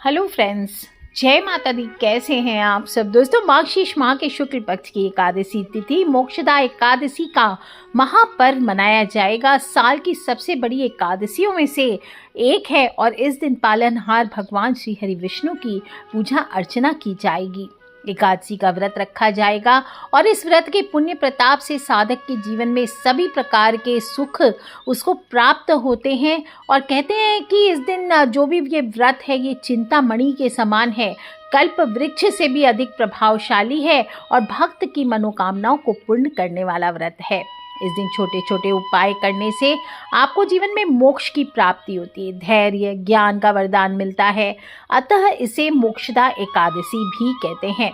Hello friends, जय माता दी। कैसे हैं आप सब दोस्तों। मार्गशीर्ष माह के शुक्ल पक्ष की एकादशी तिथि मोक्षदा एकादशी का महापर्व मनाया जाएगा। साल की सबसे बड़ी एकादशियों में से एक है और इस दिन पालनहार भगवान श्री हरि विष्णु की पूजा अर्चना की जाएगी। एकादशी का व्रत रखा जाएगा और इस व्रत के पुण्य प्रताप से साधक के जीवन में सभी प्रकार के सुख उसको प्राप्त होते हैं। और कहते हैं कि इस दिन जो भी ये व्रत है ये चिंतामणि के समान है, कल्प वृक्ष से भी अधिक प्रभावशाली है और भक्त की मनोकामनाओं को पूर्ण करने वाला व्रत है। इस दिन छोटे छोटे उपाय करने से आपको जीवन में मोक्ष की प्राप्ति होती है, धैर्य ज्ञान का वरदान मिलता है। अतः इसे मोक्षदा एकादशी भी कहते हैं।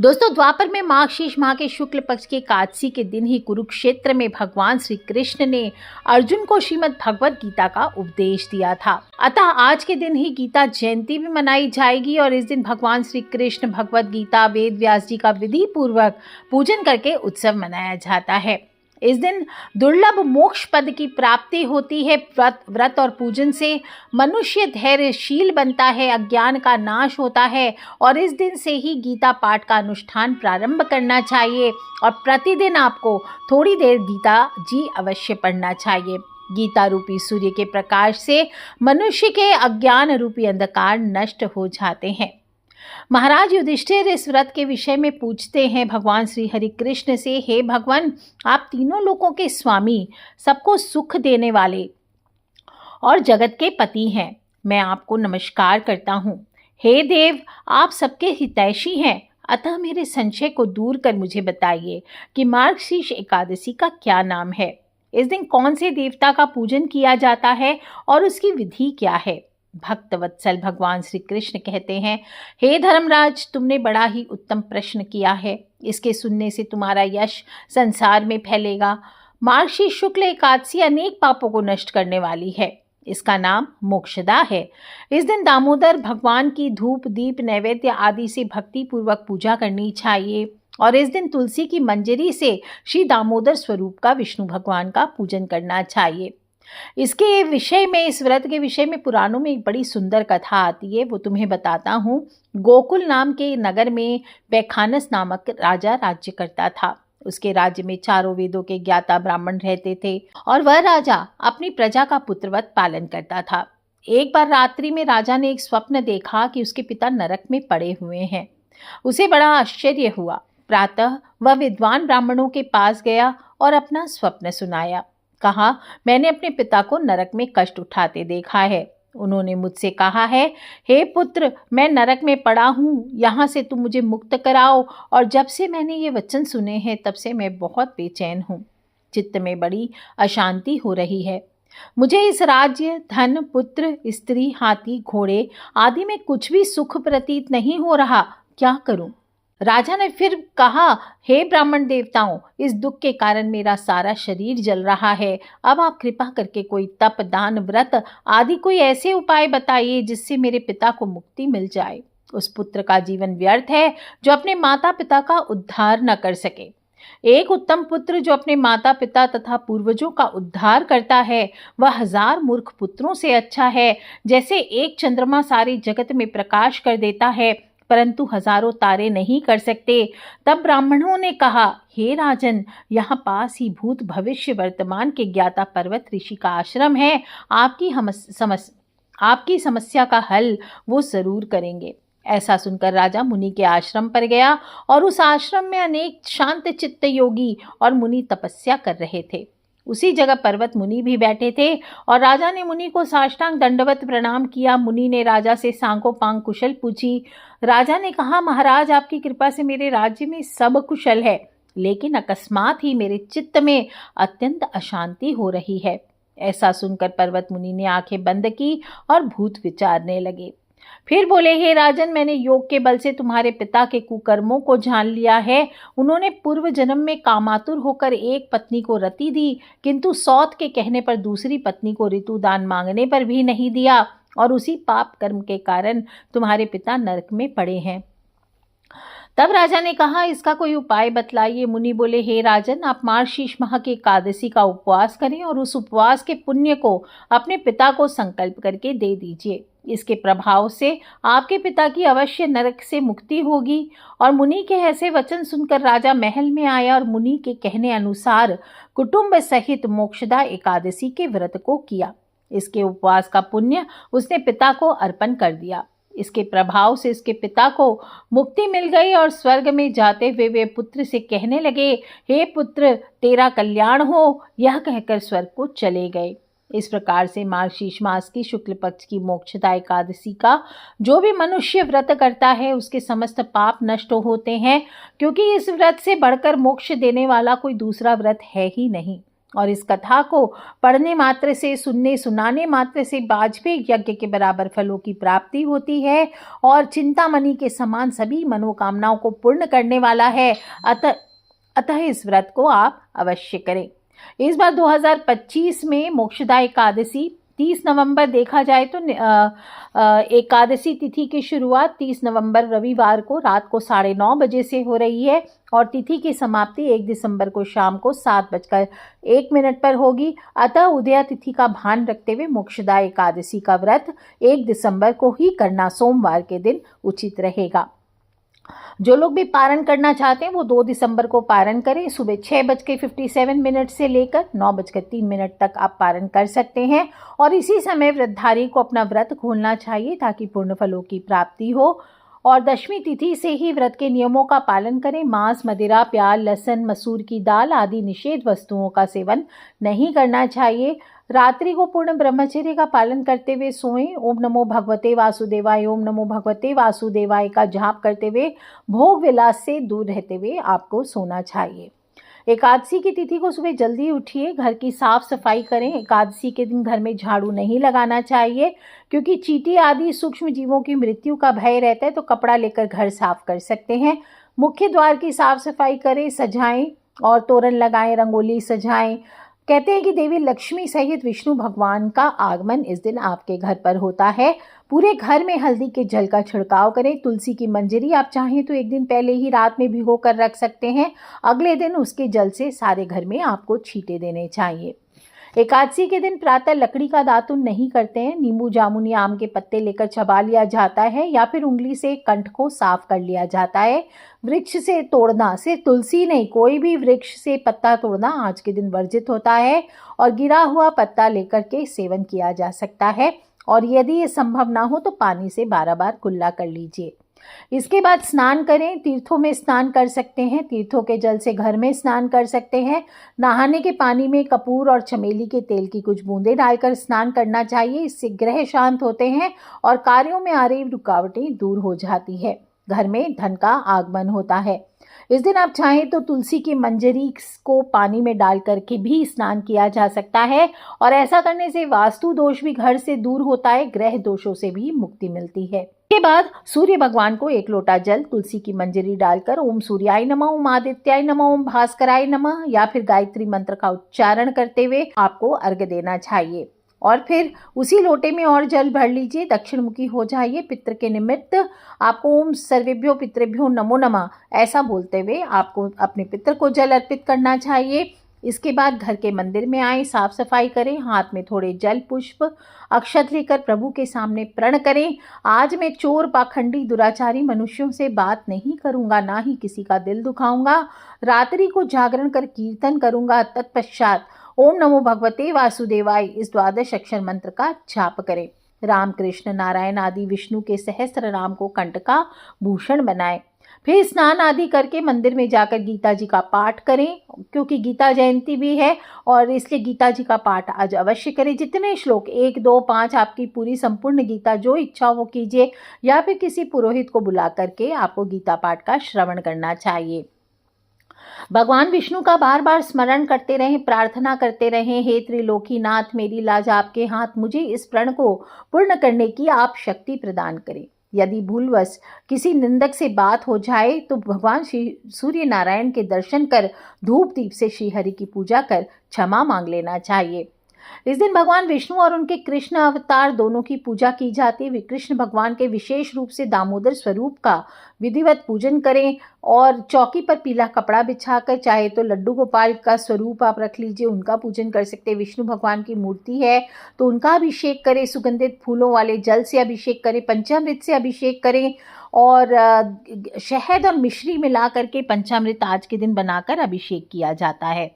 दोस्तों, द्वापर में मार्गशीर्ष माह के शुक्ल पक्ष के एकादशी के दिन ही कुरुक्षेत्र में भगवान श्री कृष्ण ने अर्जुन को श्रीमद् भगवत गीता का उपदेश दिया था। अतः आज के दिन ही गीता जयंती भी मनाई जाएगी और इस दिन भगवान श्री कृष्ण भगवत गीता वेद व्यास जी का विधि पूर्वक पूजन करके उत्सव मनाया जाता है। इस दिन दुर्लभ मोक्ष पद की प्राप्ति होती है। व्रत और पूजन से मनुष्य धैर्यशील बनता है, अज्ञान का नाश होता है और इस दिन से ही गीता पाठ का अनुष्ठान प्रारंभ करना चाहिए और प्रतिदिन आपको थोड़ी देर गीता जी अवश्य पढ़ना चाहिए। गीता रूपी सूर्य के प्रकाश से मनुष्य के अज्ञान रूपी अंधकार नष्ट हो जाते हैं। महाराज युधिष्ठिर इस व्रत के विषय में पूछते हैं भगवान श्री हरि कृष्ण से, हे भगवान, आप तीनों लोकों के स्वामी, सबको सुख देने वाले और जगत के पति हैं। मैं आपको नमस्कार करता हूँ। हे देव, आप सबके हितैषी हैं। अतः मेरे संशय को दूर कर मुझे बताइए कि मार्गशीर्ष एकादशी का क्या नाम है। इस दिन कौन से देवता का पूजन किया जाता है और उसकी विधि क्या है। भक्त वत्सल भगवान श्री कृष्ण कहते हैं, हे धर्मराज, तुमने बड़ा ही उत्तम प्रश्न किया है। इसके सुनने से तुम्हारा यश संसार में फैलेगा। मार्गशीर्ष शुक्ल एकादशी अनेक पापों को नष्ट करने वाली है। इसका नाम मोक्षदा है। इस दिन दामोदर भगवान की धूप दीप नैवेद्य आदि से भक्ति पूर्वक पूजा करनी चाहिए और इस दिन तुलसी की मंजरी से श्री दामोदर स्वरूप का विष्णु भगवान का पूजन करना चाहिए। इसके विषय में, इस व्रत के विषय में पुराणों में एक बड़ी सुंदर कथा आती है, वो तुम्हें बताता हूँ। गोकुल नाम के नगर में पैखानस नामक राजा राज्य करता था। उसके राज्य में चारों वेदों के ज्ञाता ब्राह्मण रहते थे और वह राजा अपनी प्रजा का पुत्रवत पालन करता था। एक बार रात्रि में राजा ने एक स्वप्न देखा कि उसके पिता नरक में पड़े हुए हैं। उसे बड़ा आश्चर्य हुआ। प्रातः वह विद्वान ब्राह्मणों के पास गया और अपना स्वप्न सुनाया। कहा, मैंने अपने पिता को नरक में कष्ट उठाते देखा है। उन्होंने मुझसे कहा है, हे पुत्र, मैं नरक में पड़ा हूँ, यहाँ से तुम मुझे मुक्त कराओ। और जब से मैंने ये वचन सुने हैं तब से मैं बहुत बेचैन हूँ। चित्त में बड़ी अशांति हो रही है। मुझे इस राज्य, धन, पुत्र, स्त्री, हाथी, घोड़े आदि में कुछ भी सुख प्रतीत नहीं हो रहा। क्या करूँ। राजा ने फिर कहा, हे ब्राह्मण देवताओं, इस दुख के कारण मेरा सारा शरीर जल रहा है। अब आप कृपा करके कोई तप, दान, व्रत आदि कोई ऐसे उपाय बताइए जिससे मेरे पिता को मुक्ति मिल जाए। उस पुत्र का जीवन व्यर्थ है जो अपने माता पिता का उद्धार न कर सके। एक उत्तम पुत्र जो अपने माता पिता तथा पूर्वजों का उद्धार करता है वह 1000 मूर्ख पुत्रों से अच्छा है। जैसे एक चंद्रमा सारे जगत में प्रकाश कर देता है परंतु हजारों तारे नहीं कर सकते। तब ब्राह्मणों ने कहा, हे राजन, यहाँ पास ही भूत भविष्य वर्तमान के ज्ञाता पर्वत ऋषि का आश्रम है। आपकी समस्या का हल वो जरूर करेंगे। ऐसा सुनकर राजा मुनि के आश्रम पर गया और उस आश्रम में अनेक शांत चित्त योगी और मुनि तपस्या कर रहे थे। उसी जगह पर्वत मुनि भी बैठे थे और राजा ने मुनि को साष्टांग दंडवत प्रणाम किया। मुनि ने राजा से सांगोपांग कुशल पूछी। राजा ने कहा, महाराज, आपकी कृपा से मेरे राज्य में सब कुशल है, लेकिन अकस्मात ही मेरे चित्त में अत्यंत अशांति हो रही है। ऐसा सुनकर पर्वत मुनि ने आंखें बंद की और भूत विचारने लगे। फिर बोले, हे राजन, मैंने योग के बल से तुम्हारे पिता के कुकर्मों को जान लिया है। उन्होंने पूर्व जन्म में कामातुर होकर एक पत्नी को रति दी, किंतु सौत के कहने पर दूसरी पत्नी को ऋतु दान मांगने पर भी नहीं दिया और उसी पाप कर्म के कारण तुम्हारे पिता नरक में पड़े हैं। तब राजा ने कहा, इसका कोई उपाय बतलाइए। मुनि बोले, हे राजन, आप मार्गशीर्ष माह की एकादशी का उपवास करें और उस उपवास के पुण्य को अपने पिता को संकल्प करके दे दीजिए। इसके प्रभाव से आपके पिता की अवश्य नरक से मुक्ति होगी। और मुनि के ऐसे वचन सुनकर राजा महल में आया और मुनि के कहने अनुसार कुटुंब सहित मोक्षदा एकादशी के व्रत को किया। इसके उपवास का पुण्य उसने पिता को अर्पण कर दिया। इसके प्रभाव से इसके पिता को मुक्ति मिल गई और स्वर्ग में जाते हुए वे पुत्र से कहने लगे, हे पुत्र, तेरा कल्याण हो। यह कहकर स्वर्ग को चले गए। इस प्रकार से मार्गशीर्ष मास की शुक्ल पक्ष की मोक्षदा एकादशी का जो भी मनुष्य व्रत करता है उसके समस्त पाप नष्ट होते हैं, क्योंकि इस व्रत से बढ़कर मोक्ष देने वाला कोई दूसरा व्रत है ही नहीं। और इस कथा को पढ़ने मात्र से, सुनाने मात्र से वाजपेयी यज्ञ के बराबर फलों की प्राप्ति होती है और चिंतामणि के समान सभी मनोकामनाओं को पूर्ण करने वाला है। अतः इस व्रत को आप अवश्य करें। इस बार 2025 में मोक्षदा एकादशी 30 नवंबर देखा जाए तो एकादशी तिथि की शुरुआत 30 नवंबर रविवार को रात को 9:30 बजे से हो रही है और तिथि की समाप्ति 1 दिसंबर को शाम को 7:01 पर होगी। अतः उदया तिथि का भान रखते हुए मोक्षदा एकादशी का व्रत 1 दिसंबर को ही करना सोमवार के दिन उचित रहेगा। जो लोग भी पारण करना चाहते हैं वो 2 दिसंबर को पारण करें। सुबह 6:57 से लेकर 9:03 तक आप पारण कर सकते हैं और इसी समय व्रतधारी को अपना व्रत खोलना चाहिए ताकि पूर्ण फलों की प्राप्ति हो। और दशमी तिथि से ही व्रत के नियमों का पालन करें। मांस, मदिरा, प्याज, लहसुन, मसूर की दाल आदि निषेध वस्तुओं का सेवन नहीं करना चाहिए। रात्रि को पूर्ण ब्रह्मचर्य का पालन करते हुए सोएं। ओम नमो भगवते वासुदेवाय, ओम नमो भगवते वासुदेवाय का जाप करते हुए भोग विलास से दूर रहते हुए आपको सोना चाहिए। एकादशी की तिथि को सुबह जल्दी उठिए, घर की साफ सफाई करें। एकादशी के दिन घर में झाड़ू नहीं लगाना चाहिए क्योंकि चींटी आदि सूक्ष्म जीवों की मृत्यु का भय रहता है, तो कपड़ा लेकर घर साफ कर सकते हैं। मुख्य द्वार की साफ सफाई करें, सजाएं और तोरण लगाएं, रंगोली सजाएं। कहते हैं कि देवी लक्ष्मी सहित विष्णु भगवान का आगमन इस दिन आपके घर पर होता है। पूरे घर में हल्दी के जल का छिड़काव करें। तुलसी की मंजरी आप चाहें तो एक दिन पहले ही रात में भिगो कर रख सकते हैं। अगले दिन उसके जल से सारे घर में आपको छींटे देने चाहिए। एकादशी के दिन प्रातः लकड़ी का दातुन नहीं करते हैं। नींबू, जामुन या आम के पत्ते लेकर चबा लिया जाता है या फिर उंगली से कंठ को साफ कर लिया जाता है। वृक्ष से तोड़ना, सिर्फ तुलसी नहीं, कोई भी वृक्ष से पत्ता तोड़ना आज के दिन वर्जित होता है और गिरा हुआ पत्ता लेकर के सेवन किया जा सकता है। और यदि ये संभव ना हो तो पानी से 12 बार कुल्ला कर लीजिए। इसके बाद स्नान करें। तीर्थों में स्नान कर सकते हैं, तीर्थों के जल से घर में स्नान कर सकते हैं। नहाने के पानी में कपूर और चमेली के तेल की कुछ बूंदें डालकर स्नान करना चाहिए। इससे ग्रह शांत होते हैं और कार्यों में आ रही रुकावटें दूर हो जाती है। घर में धन का आगमन होता है। इस दिन आप चाहें तो तुलसी की मंजरी को पानी में डाल करके भी स्नान किया जा सकता है और ऐसा करने से वास्तु दोष भी घर से दूर होता है, ग्रह दोषों से भी मुक्ति मिलती है। के बाद सूर्य भगवान को 1 लोटा जल तुलसी की मंजरी डालकर ओम सूर्याय नमः, ओम आदित्याय नमः, ओम भास्कराय नमः या फिर गायत्री मंत्र का उच्चारण करते हुए आपको अर्घ्य देना चाहिए। और फिर उसी लोटे में और जल भर लीजिए, दक्षिण मुखी हो जाइए। पितृ के निमित्त आपको ओम सर्वेभ्यो पितृभ्यो नमो नमः ऐसा बोलते हुए आपको अपने पितृ को जल अर्पित करना चाहिए। इसके बाद घर के मंदिर में आए, साफ सफाई करें, हाथ में थोड़े जल, पुष्प, अक्षत लेकर प्रभु के सामने प्रण करें। आज मैं चोर, पाखंडी, दुराचारी मनुष्यों से बात नहीं करूंगा, ना ही किसी का दिल दुखाऊंगा। रात्रि को जागरण कर कीर्तन करूंगा। तत्पश्चात ओम नमो भगवते वासुदेवाय इस 12 अक्षर मंत्र का जाप करें। राम, कृष्ण, नारायण आदि विष्णु के सहस्त्र नाम को कंठ का भूषण बनाएं। फिर स्नान आदि करके मंदिर में जाकर गीता जी का पाठ करें, क्योंकि गीता जयंती भी है और इसलिए गीता जी का पाठ आज अवश्य करें। जितने श्लोक 1, 2, 5 आपकी पूरी संपूर्ण गीता जो इच्छा वो कीजिए या फिर किसी पुरोहित को बुला करके आपको गीता पाठ का श्रवण करना चाहिए। भगवान विष्णु का बार बार स्मरण करते रहें, प्रार्थना करते रहें, हे त्रिलोकी नाथ, मेरी लाज आपके हाथ, मुझे इस प्रण को पूर्ण करने की आप शक्ति प्रदान करें। यदि भूलवश किसी निंदक से बात हो जाए तो भगवान श्री सूर्य नारायण के दर्शन कर धूप दीप से श्री हरि की पूजा कर क्षमा मांग लेना चाहिए। इस दिन भगवान विष्णु और उनके कृष्ण अवतार दोनों की पूजा की जाती है। कृष्ण भगवान के विशेष रूप से दामोदर स्वरूप का विधिवत पूजन करें और चौकी पर पीला कपड़ा बिछाकर, चाहे तो लड्डू गोपाल का स्वरूप आप रख लीजिए, उनका पूजन कर सकते हैं। विष्णु भगवान की मूर्ति है तो उनका अभिषेक करें, सुगंधित फूलों वाले जल से अभिषेक करें, पंचामृत से अभिषेक करें और शहद और मिश्री मिला करके पंचामृत आज के दिन बनाकर अभिषेक किया जाता है।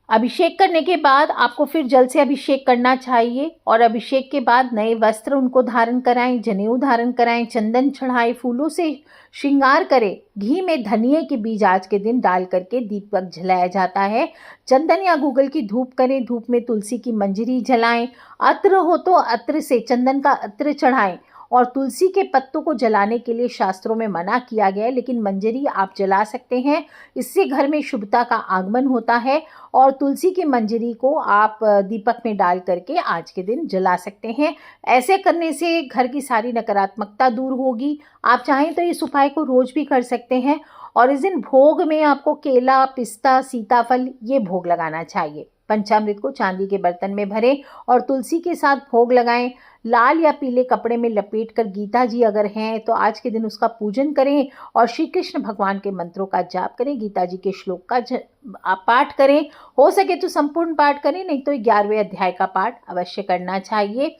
अभिषेक करने के बाद आपको फिर जल से अभिषेक करना चाहिए और अभिषेक के बाद नए वस्त्र उनको धारण कराएं, जनेऊ धारण कराएं, चंदन चढ़ाएं, फूलों से श्रृंगार करें। घी में धनिये के बीज आज के दिन डाल करके दीपक जलाया जाता है। चंदन या गूगल की धूप करें, धूप में तुलसी की मंजरी जलाएं। अत्र हो तो अत्र से चंदन का अत्र चढ़ाएं और तुलसी के पत्तों को जलाने के लिए शास्त्रों में मना किया गया है, लेकिन मंजरी आप जला सकते हैं। इससे घर में शुभता का आगमन होता है और तुलसी की मंजरी को आप दीपक में डाल करके आज के दिन जला सकते हैं। ऐसे करने से घर की सारी नकारात्मकता दूर होगी। आप चाहें तो इस उपाय को रोज भी कर सकते हैं। और इस दिन भोग में आपको केला, पिस्ता, सीताफल ये भोग लगाना चाहिए। पंचामृत को चांदी के बर्तन में भरें और तुलसी के साथ भोग लगाएं। लाल या पीले कपड़े में लपेटकर गीता जी अगर हैं तो आज के दिन उसका पूजन करें और श्री कृष्ण भगवान के मंत्रों का जाप करें। गीता जी के श्लोक का आप पाठ करें, हो सके तो संपूर्ण पाठ करें, नहीं तो 11वें अध्याय का पाठ अवश्य करना चाहिए।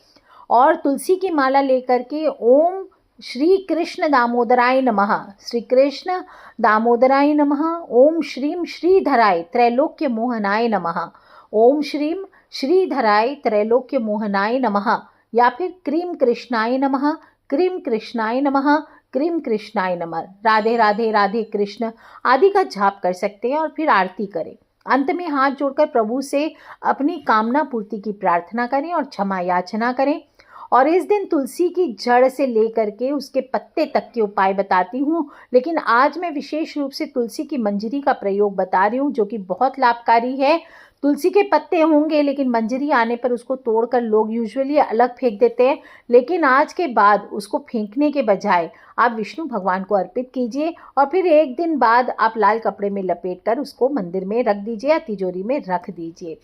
और तुलसी की माला लेकर के ओम श्री कृष्ण दामोदराय नमः, श्री कृष्ण दामोदराय नमः, ओम श्रीम श्रीधराय त्रैलोक्य मोहनाय नमः, ओम श्रीम श्रीधराय त्रैलोक्य मोहनाय नमः, या फिर क्रीम कृष्णाय नमः, क्रीम कृष्णाय नमः, क्रीम कृष्णाय नमः, राधे राधे राधे कृष्ण आदि का जाप कर सकते हैं और फिर आरती करें। अंत में हाथ जोड़कर प्रभु से अपनी कामना पूर्ति की प्रार्थना करें और क्षमा याचना करें। और इस दिन तुलसी की जड़ से लेकर के उसके पत्ते तक के उपाय बताती हूँ, लेकिन आज मैं विशेष रूप से तुलसी की मंजरी का प्रयोग बता रही हूँ जो कि बहुत लाभकारी है। तुलसी के पत्ते होंगे लेकिन मंजरी आने पर उसको तोड़कर लोग यूजुअली अलग फेंक देते हैं, लेकिन आज के बाद उसको फेंकने के बजाय आप विष्णु भगवान को अर्पित कीजिए और फिर एक दिन बाद आप लाल कपड़े में लपेटकर उसको मंदिर में रख दीजिए या तिजोरी में रख दीजिए।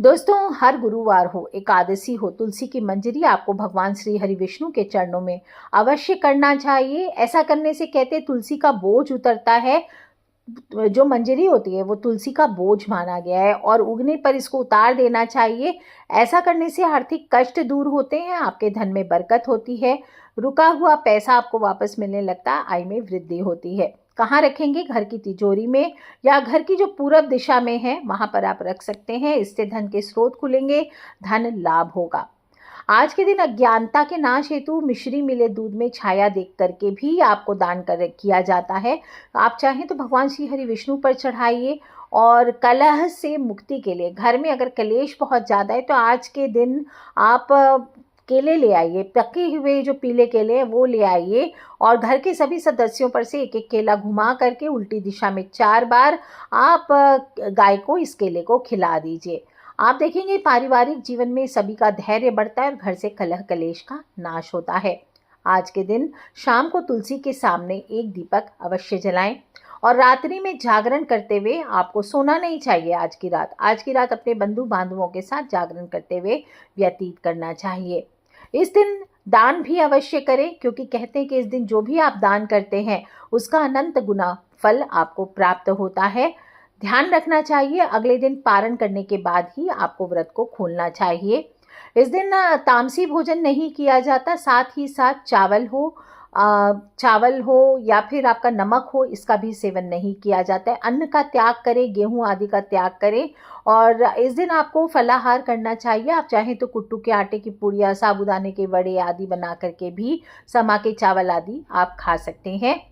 दोस्तों, हर गुरुवार हो, एकादशी हो, तुलसी की मंजरी आपको भगवान श्री हरि विष्णु के चरणों में अवश्य करना चाहिए। ऐसा करने से कहते हैं तुलसी का बोझ उतरता है। जो मंजरी होती है वो तुलसी का बोझ माना गया है और उगने पर इसको उतार देना चाहिए। ऐसा करने से आर्थिक कष्ट दूर होते हैं, आपके धन में बरकत होती है, रुका हुआ पैसा आपको वापस मिलने लगता है, आय में वृद्धि होती है। कहाँ रखेंगे? घर की तिजोरी में या घर की जो पूरब दिशा में है वहां पर आप रख सकते हैं। इससे धन के स्रोत खुलेंगे, धन लाभ होगा। आज के दिन अज्ञानता के नाश हेतु मिश्री मिले दूध में छाया देख करके भी आपको दान किया जाता है। आप चाहें तो भगवान श्री हरि विष्णु पर चढ़ाइए। और कलह से मुक्ति के लिए घर में अगर कलेश बहुत ज़्यादा है तो आज के दिन आप केले ले आइए, पके हुए जो पीले केले हैं वो ले आइए और घर के सभी सदस्यों पर से एक एक केला घुमा करके उल्टी दिशा में 4 बार आप गाय को इस केले को खिला दीजिए। आप देखेंगे पारिवारिक जीवन में सभी का धैर्य बढ़ता है और घर से कलह कलेश का नाश होता है। आज के दिन शाम को तुलसी के सामने एक दीपक अवश्य जलाएं और रात्रि में जागरण करते हुए आपको सोना नहीं चाहिए। आज की रात अपने बंधु बांधवों के साथ जागरण करते हुए व्यतीत करना चाहिए। इस दिन दान भी अवश्य करें, क्योंकि कहते हैं कि इस दिन जो भी आप दान करते हैं उसका अनंत गुना फल आपको प्राप्त होता है। ध्यान रखना चाहिए, अगले दिन पारण करने के बाद ही आपको व्रत को खोलना चाहिए। इस दिन तामसी भोजन नहीं किया जाता, साथ ही साथ चावल हो या फिर आपका नमक हो, इसका भी सेवन नहीं किया जाता है। अन्न का त्याग करें, गेहूं आदि का त्याग करें और इस दिन आपको फलाहार करना चाहिए। आप चाहें तो कुट्टू के आटे की पुड़िया, साबूदाने के वड़े आदि बना करके भी, समा के चावल आदि आप खा सकते हैं।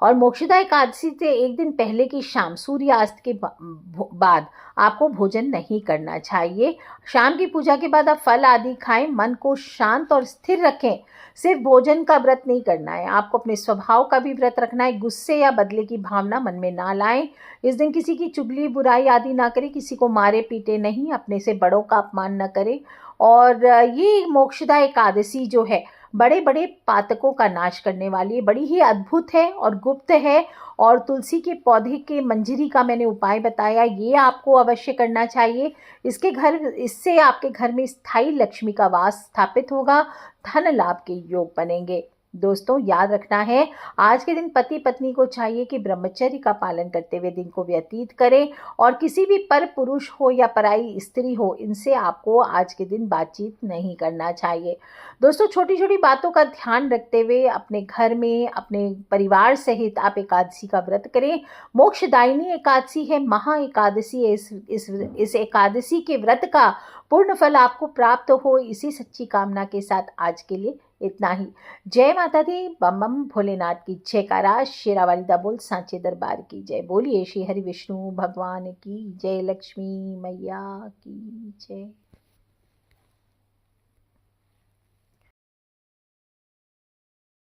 और मोक्षदा एकादशी से एक दिन पहले की शाम सूर्यास्त के बाद आपको भोजन नहीं करना चाहिए। शाम की पूजा के बाद आप फल आदि खाएं, मन को शांत और स्थिर रखें। सिर्फ भोजन का व्रत नहीं करना है, आपको अपने स्वभाव का भी व्रत रखना है। गुस्से या बदले की भावना मन में ना लाएं। इस दिन किसी की चुगली बुराई आदि ना करें, किसी को मारे पीटे नहीं, अपने से बड़ों का अपमान न करें। और ये मोक्षदा एकादशी जो है बड़े बड़े पातकों का नाश करने वाली है, बड़ी ही अद्भुत है और गुप्त है। और तुलसी के पौधे के मंजरी का मैंने उपाय बताया, ये आपको अवश्य करना चाहिए। इससे आपके घर में स्थायी लक्ष्मी का वास स्थापित होगा, धन लाभ के योग बनेंगे। दोस्तों याद रखना है, आज के दिन पति पत्नी को चाहिए कि ब्रह्मचर्य का पालन करते हुए दिन को व्यतीत करें और किसी भी पर पुरुष हो या पराई स्त्री हो, इनसे आपको आज के दिन बातचीत नहीं करना चाहिए। दोस्तों छोटी छोटी बातों का ध्यान रखते हुए अपने घर में अपने परिवार सहित आप एकादशी का व्रत करें। मोक्षदायिनी एकादशी है, महा एकादशी है। इस एकादशी के व्रत का पूर्ण फल आपको प्राप्त हो, इसी सच्ची कामना के साथ आज के लिए इतना ही। जय माता दी, बम बम भोलेनाथ की जयकारा, शेरावाली दा बोल सांचे दरबार की जय। बोलिए श्री हरि विष्णु भगवान की जय, लक्ष्मी मैया की जय।